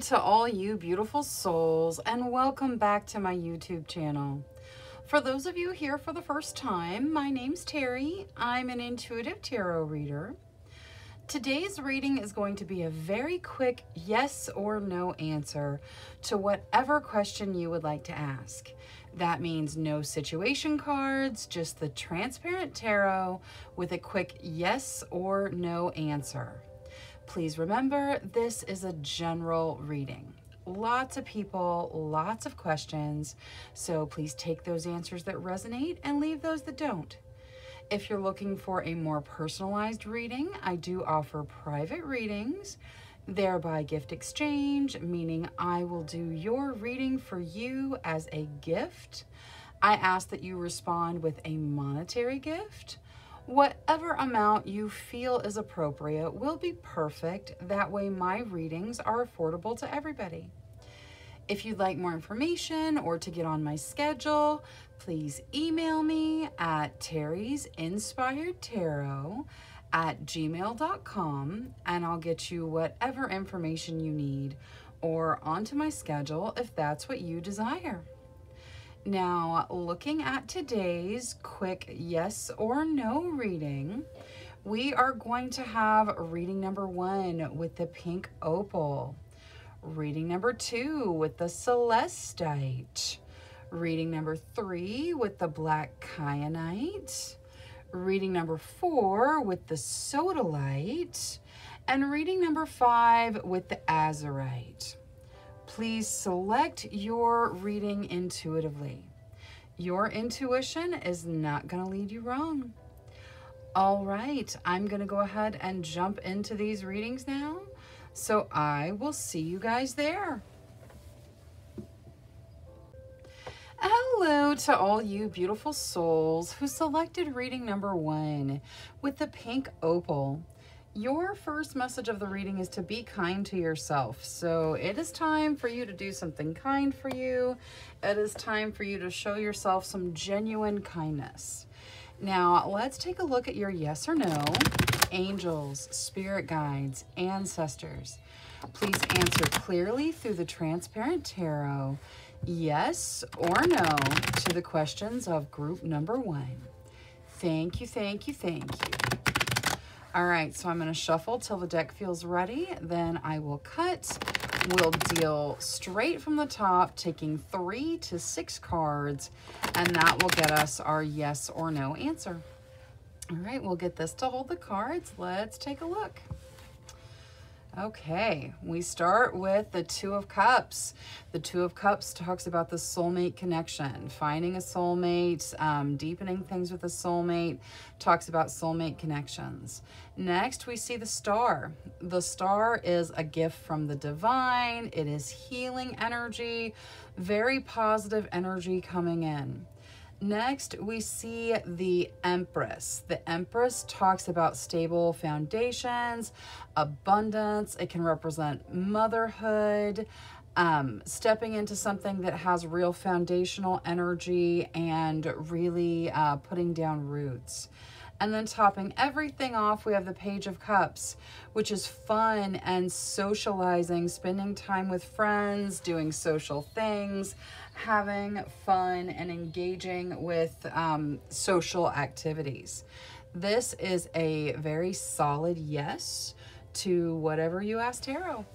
to all you beautiful souls, and welcome back to my YouTube channel. For those of you here for the first time, my name's Cheri. I'm an intuitive tarot reader. Today's reading is going to be a very quick yes or no answer to whatever question you would like to ask. That means no situation cards, just the transparent tarot with a quick yes or no answer. Please remember, this is a general reading. Lots of people, lots of questions, so please take those answers that resonate and leave those that don't. If you're looking for a more personalized reading, I do offer private readings, thereby gift exchange, meaning I will do your reading for you as a gift. I ask that you respond with a monetary gift. Whatever amount you feel is appropriate will be perfect. That way my readings are affordable to everybody. If you'd like more information or to get on my schedule, please email me at terrysinspiredtarot@gmail.com and I'll get you whatever information you need or onto my schedule if that's what you desire. Now, looking at today's quick yes or no reading, we are going to have reading number 1 with the pink opal, reading number 2 with the celestite, reading number 3 with the black kyanite, reading number 4 with the sodalite, and reading number 5 with the azurite. Please select your reading intuitively. Your intuition is not going to lead you wrong. All right, I'm going to go ahead and jump into these readings now. So I will see you guys there. Hello to all you beautiful souls who selected reading number 1 with the pink opal. Your first message of the reading is to be kind to yourself. So it is time for you to do something kind for you. It is time for you to show yourself some genuine kindness. Now, let's take a look at your yes or no. Angels, spirit guides, ancestors. Please answer clearly through the transparent tarot, yes or no, to the questions of group number 1. Thank you, thank you, thank you. All right, so I'm going to shuffle till the deck feels ready. Then I will cut. We'll deal straight from the top, taking 3 to 6 cards, and that will get us our yes or no answer. All right, we'll get this to hold the cards. Let's take a look. Okay, we start with the 2 of Cups. The 2 of Cups talks about the soulmate connection, finding a soulmate, deepening things with a soulmate, talks about soulmate connections. Next, we see the Star. The Star is a gift from the divine. It is healing energy, very positive energy coming in. Next, we see the Empress. The Empress talks about stable foundations, abundance. It can represent motherhood, stepping into something that has real foundational energy and really putting down roots. And then topping everything off, we have the Page of Cups, which is fun and socializing, spending time with friends, doing social things, having fun and engaging with social activities. This is a very solid yes to whatever you asked tarot.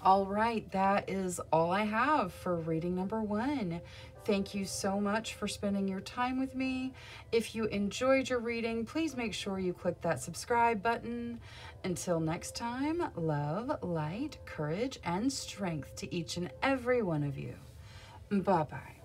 All right, that is all I have for reading number 1. Thank you so much for spending your time with me. If you enjoyed your reading, please make sure you click that subscribe button. Until next time, love, light, courage, and strength to each and every one of you. Bye-bye.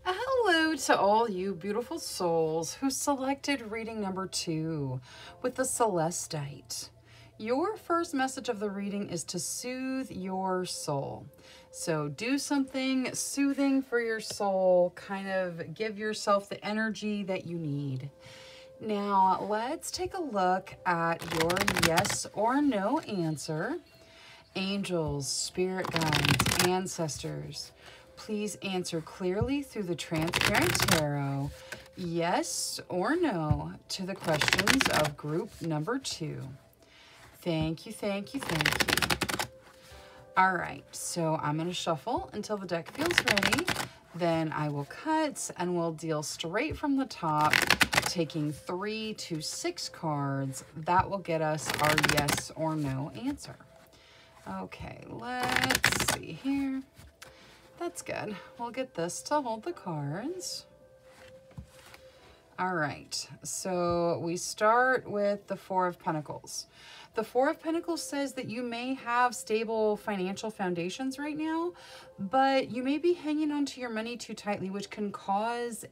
Hello to all you beautiful souls who selected reading number 2 with the celestite. Your first message of the reading is to soothe your soul. So do something soothing for your soul, kind of give yourself the energy that you need. Now, let's take a look at your yes or no answer. Angels, spirit guides, ancestors, please answer clearly through the transparent tarot, yes or no, to the questions of group number 2. Thank you, thank you, thank you. All right, so I'm going to shuffle until the deck feels ready. Then I will cut and we'll deal straight from the top, taking 3 to 6 cards. That will get us our yes or no answer. Okay, let's see here. That's good. We'll get this to hold the cards. All right, so we start with the Four of Pentacles. The Four of Pentacles says that you may have stable financial foundations right now, but you may be hanging on to your money too tightly, which can cause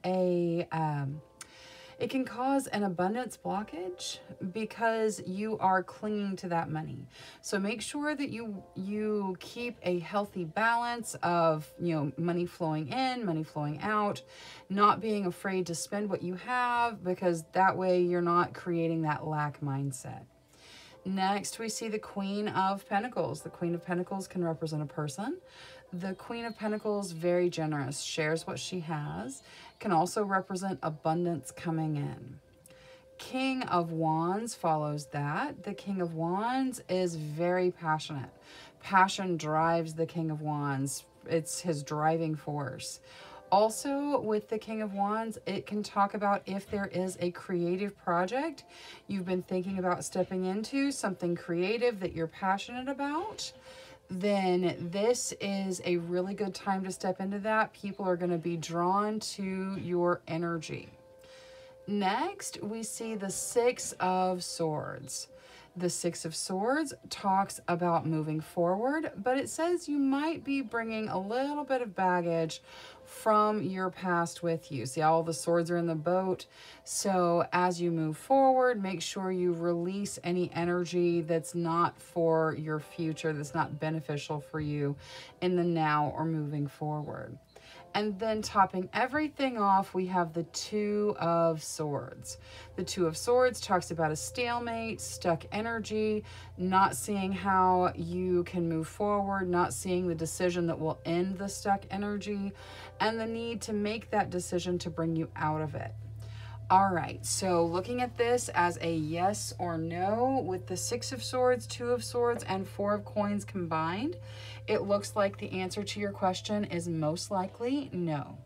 it can cause an abundance blockage because you are clinging to that money. So make sure that you keep a healthy balance of, money flowing in, money flowing out, not being afraid to spend what you have, because that way you're not creating that lack mindset. Next, we see the Queen of Pentacles. The Queen of Pentacles can represent a person. The Queen of Pentacles, very generous, shares what she has, can also represent abundance coming in. King of Wands follows that. The King of Wands is very passionate. Passion drives the King of Wands. It's his driving force. Also, with the King of Wands, it can talk about if there is a creative project you've been thinking about stepping into, something creative that you're passionate about, then this is a really good time to step into that. People are going to be drawn to your energy. Next, we see the Six of Swords. The Six of Swords talks about moving forward, but it says you might be bringing a little bit of baggage from your past with you. See, all the swords are in the boat. So as you move forward, make sure you release any energy that's not for your future, that's not beneficial for you in the now or moving forward. And then topping everything off, we have the Two of Swords. The Two of Swords talks about a stalemate, stuck energy, not seeing how you can move forward, not seeing the decision that will end the stuck energy, and the need to make that decision to bring you out of it. All right, so looking at this as a yes or no with the Six of Swords, Two of Swords, and Four of Coins combined, it looks like the answer to your question is most likely no.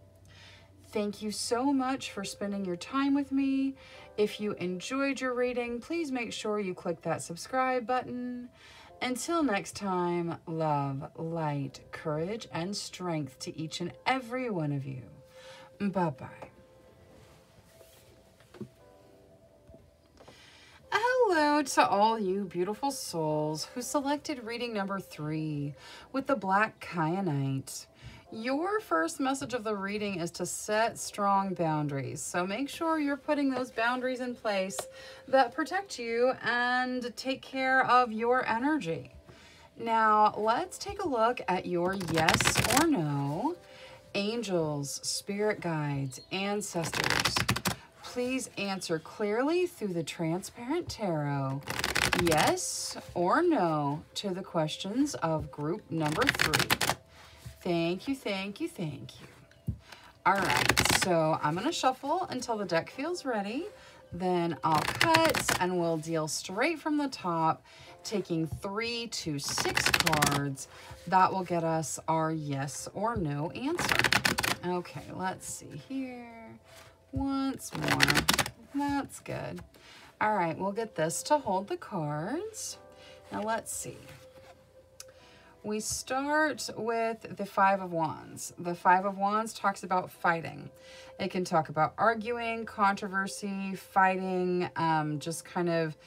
Thank you so much for spending your time with me. If you enjoyed your reading, please make sure you click that subscribe button. Until next time, love, light, courage, and strength to each and every one of you. Bye-bye. Hello to all you beautiful souls who selected reading number 3 with the Black Kyanite. Your first message of the reading is to set strong boundaries. So make sure you're putting those boundaries in place that protect you and take care of your energy. Now, let's take a look at your yes or no. Angels, spirit guides, ancestors, please answer clearly through the transparent tarot, yes or no, to the questions of group number 3. Thank you, thank you, thank you. All right, so I'm going to shuffle until the deck feels ready. Then I'll cut and we'll deal straight from the top, taking 3 to 6 cards. That will get us our yes or no answer. Okay, let's see here. Once more. That's good. All right, we'll get this to hold the cards. Now let's see. We start with the Five of Wands. The Five of Wands talks about fighting. It can talk about arguing, controversy, fighting, just kind of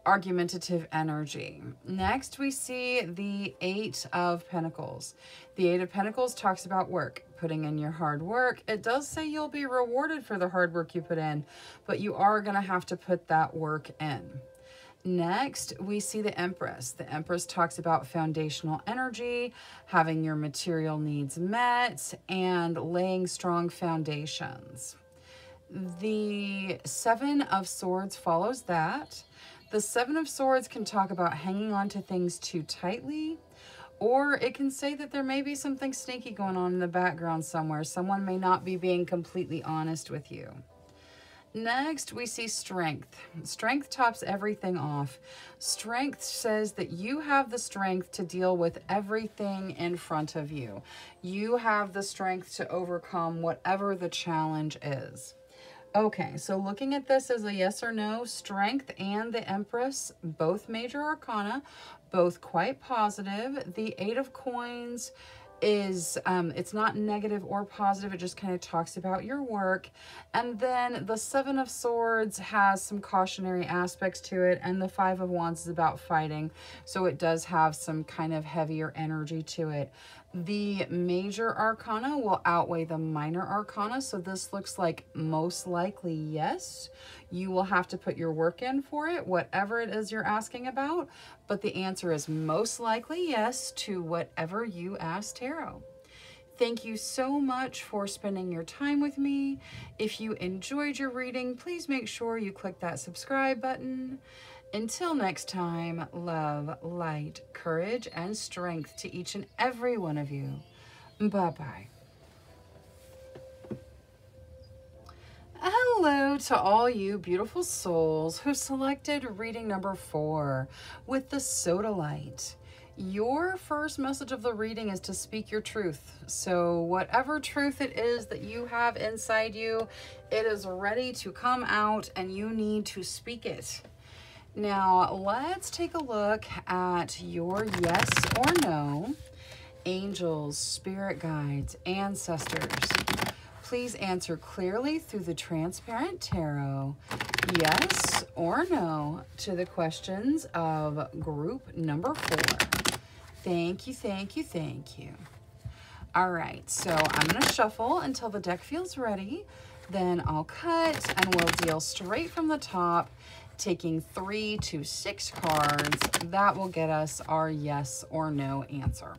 argumentative energy. Next, we see the Eight of Pentacles. The Eight of Pentacles talks about work, putting in your hard work. It does say you'll be rewarded for the hard work you put in, but you are going to have to put that work in. Next, we see the Empress. The Empress talks about foundational energy, having your material needs met, and laying strong foundations. The Seven of Swords follows that. The Seven of Swords can talk about hanging on to things too tightly, or it can say that there may be something sneaky going on in the background somewhere. Someone may not be being completely honest with you. Next, we see strength. Strength tops everything off. Strength says that you have the strength to deal with everything in front of you. You have the strength to overcome whatever the challenge is. Okay, so looking at this as a yes or no, strength and the Empress, both major arcana, both quite positive. The Eight of Coins is, it's not negative or positive. It just kind of talks about your work. And then the Seven of Swords has some cautionary aspects to it. And the Five of Wands is about fighting. So it does have some kind of heavier energy to it. The major arcana will outweigh the minor arcana. So this looks like most likely yes. You will have to put your work in for it, whatever it is you're asking about. But the answer is most likely yes to whatever you ask tarot. Thank you so much for spending your time with me. If you enjoyed your reading, please make sure you click that subscribe button. Until next time, love, light, courage, and strength to each and every one of you. Bye-bye. Hello to all you beautiful souls who selected reading number 4 with the Soda Light. Your first message of the reading is to speak your truth. So whatever truth it is that you have inside you, it is ready to come out and you need to speak it. Now, let's take a look at your yes or no. Angels, spirit guides, ancestors. Please answer clearly through the transparent tarot, yes or no, to the questions of group number 4. Thank you, thank you, thank you. All right, so I'm going to shuffle until the deck feels ready. Then I'll cut and we'll deal straight from the top, taking 3 to 6 cards. That will get us our yes or no answer.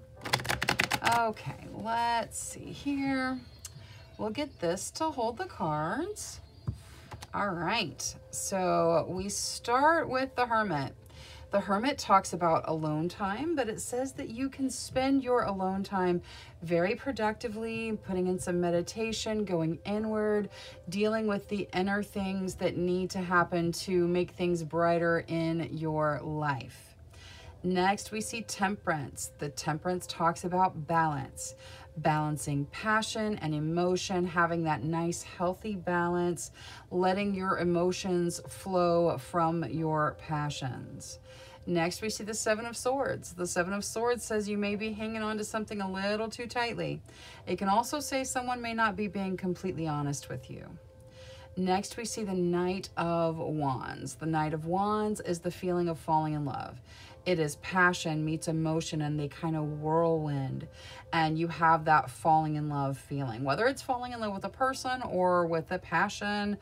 Okay, let's see here. We'll get this to hold the cards. All right, so we start with the Hermit. The Hermit talks about alone time, but it says that you can spend your alone time very productively, putting in some meditation, going inward, dealing with the inner things that need to happen to make things brighter in your life. Next, we see Temperance. The Temperance talks about balance, balancing passion and emotion, having that nice healthy balance, letting your emotions flow from your passions. Next, we see the Seven of Swords. The Seven of Swords says you may be hanging on to something a little too tightly. It can also say someone may not be being completely honest with you. Next, we see the Knight of Wands. The Knight of Wands is the feeling of falling in love. It is passion meets emotion and they kind of whirlwind. And you have that falling in love feeling. Whether it's falling in love with a person or with a passion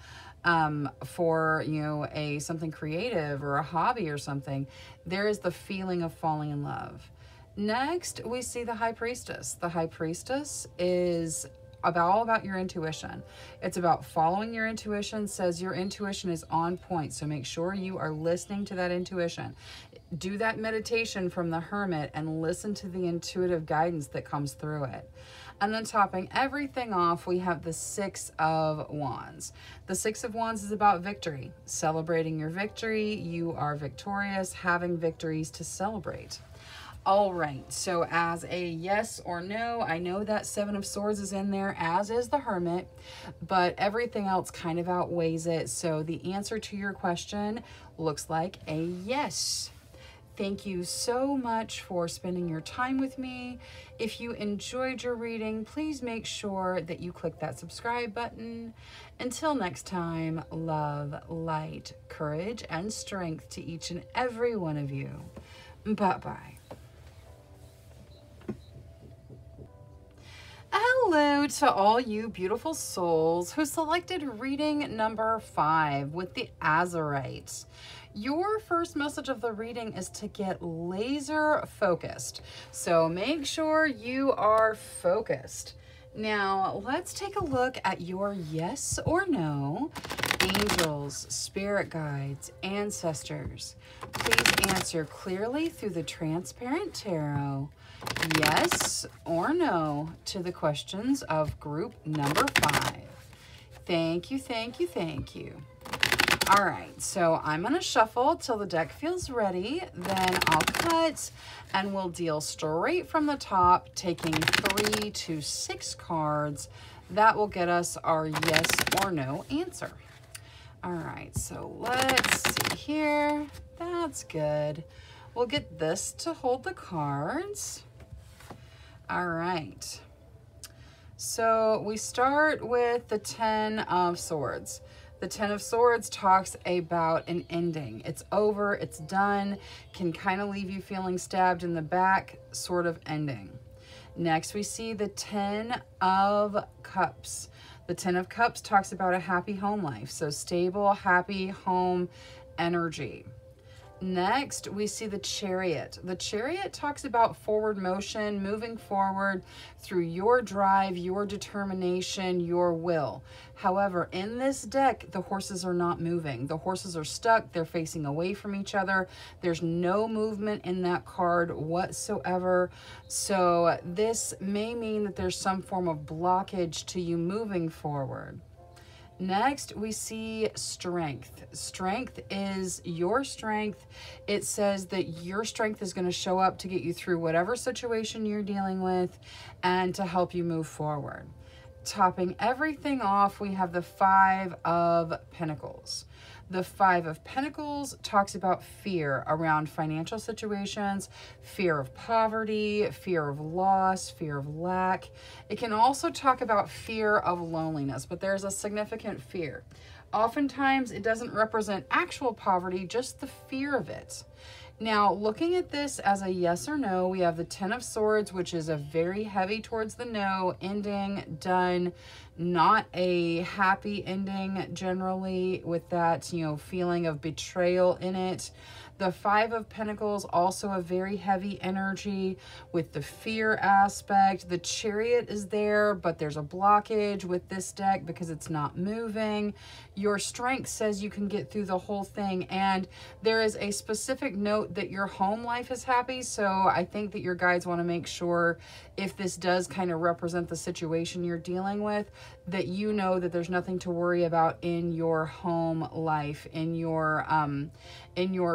for, you know, something creative or a hobby or something, there is the feeling of falling in love. Next, we see the High Priestess. The High Priestess is all about your intuition. It's about following your intuition. Says your intuition is on point, so make sure you are listening to that intuition. Do that meditation from the Hermit and listen to the intuitive guidance that comes through it. And then topping everything off, we have the Six of Wands. The Six of Wands is about victory, celebrating your victory. You are victorious, having victories to celebrate. All right, so as a yes or no, I know that Seven of Swords is in there, as is the Hermit, but everything else kind of outweighs it. So the answer to your question looks like a yes. Thank you so much for spending your time with me. If you enjoyed your reading, please make sure that you click that subscribe button. Until next time, love, light, courage, and strength to each and every one of you. Bye-bye. Hello to all you beautiful souls who selected reading number 5 with the Azurite. Your first message of the reading is to get laser focused. So make sure you are focused. Now, let's take a look at your yes or no. Angels, spirit guides, ancestors. Please answer clearly through the transparent tarot. Yes or no to the questions of group number 5. Thank you, thank you, thank you. All right, so I'm going to shuffle till the deck feels ready. Then I'll cut and we'll deal straight from the top, taking 3 to 6 cards. That will get us our yes or no answer. All right, so let's see here. That's good. We'll get this to hold the cards. All right. So we start with the 10 of Swords. The 10 of Swords talks about an ending. It's over, it's done, can kind of leave you feeling stabbed in the back, sort of ending. Next, we see the 10 of Cups. The 10 of Cups talks about a happy home life, so stable, happy home energy. Next, we see the Chariot. The Chariot talks about forward motion, moving forward through your drive, your determination, your will. However, in this deck, the horses are not moving. The horses are stuck. They're facing away from each other. There's no movement in that card whatsoever. So this may mean that there's some form of blockage to you moving forward. Next, we see strength. Strength is your strength. It says that your strength is going to show up to get you through whatever situation you're dealing with and to help you move forward. Topping everything off, we have the 5 of Pentacles. The 5 of Pentacles talks about fear around financial situations, fear of poverty, fear of loss, fear of lack. It can also talk about fear of loneliness, but there's a significant fear. Oftentimes, it doesn't represent actual poverty, just the fear of it. Now, looking at this as a yes or no, we have the 10 of Swords, which is a very heavy towards the no, ending, done, not a happy ending generally with that, you know, feeling of betrayal in it. The 5 of Pentacles, also a very heavy energy with the fear aspect. The Chariot is there, but there's a blockage with this deck because it's not moving. Your strength says you can get through the whole thing. And there is a specific note that your home life is happy. So I think that your guides want to make sure, if this does kind of represent the situation you're dealing with, that you know that there's nothing to worry about in your home life, in your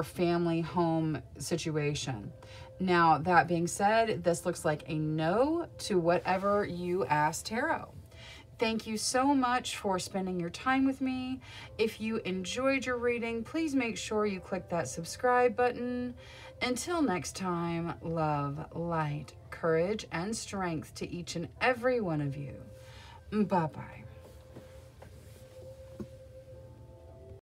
family home situation. Now, that being said, this looks like a no to whatever you asked tarot. Thank you so much for spending your time with me. If you enjoyed your reading, please make sure you click that subscribe button. Until next time, love, light, courage, and strength to each and every one of you. Bye-bye.